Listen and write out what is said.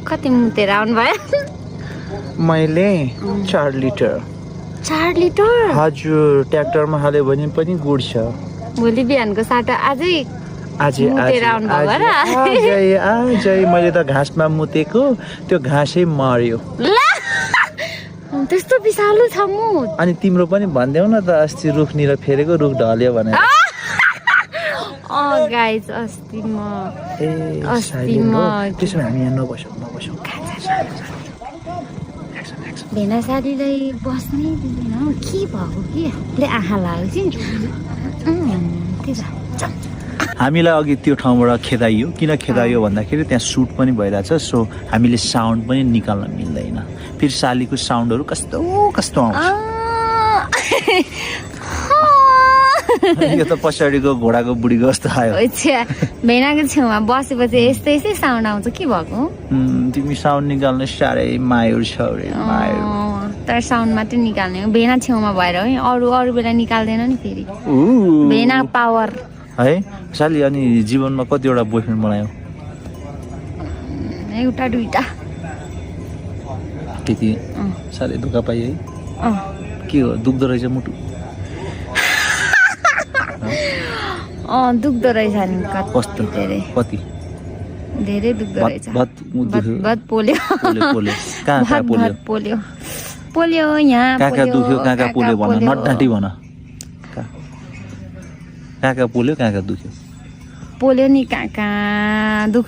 कति मुतेर आउनु भयो मैले 4 लिटर 4 लिटर हजुर ट्र्याक्टरमा हाल्यो भने पनि गुड्छ भोलि बिहानको साटा आजै आज मुतेर आउनु भयो र आज मैले त घाँसमा मुतेको त्यो घाँसै मर्यो त्यस्तो विषालु छ मुत अनि तिम्रो पनि भन्देऊ न त अस्ति रुखनिर फेरेको रुख ढल्यो भनेर गाइस अस्ति म त्यसो भए हामी यहाँ नबसौँ भेना साथीलाई बस्नै दिँदैन के भएको के ले आँखा लाग्यो कि हामीलाई अघि त्यो ठाउँबाट खेदाइयो किन खेदाइयो भन्दाखेरि त्यहाँ सुट पनि भइरहेछ सो हामीले साउन्ड पनि निकाल्न मिल्दैन फेरि सालीको साउन्डहरू कस्तो कस्तो आउँछ यो त पछाडिको घोडाको बुढीको जस्तो आयो भेनाको छेउमा बसेपछि यस्तै यस्तै साउन्ड आउँछ के भएको तिमी साउन्ड निकाल्न साह्रै मायुर छ तर साउन्ड मात्रै निकाल्ने हो भेना छेउमा भएर है अरू बेला निकाल्दैन नि फेरि भेना पावर है साली अनि जीवनमा कतिवटा बोयफ्रेन्ड बनायौ एउटा दुईटा त्यति साली धोका पाइ है के हो दुख्दो रहेछ मुटु दुख्दो रहेछ नि कस्तो कति धेरै दुख्दो रहेछ बत पोल्यो कहाँ पोल्यो यहाँ कहाँ दुख्यो कहाँ पोल्यो भन नडाँटी भन कहाँ पोल्यो कहाँ दुख्यो पोल्यो नि कहाँ दुख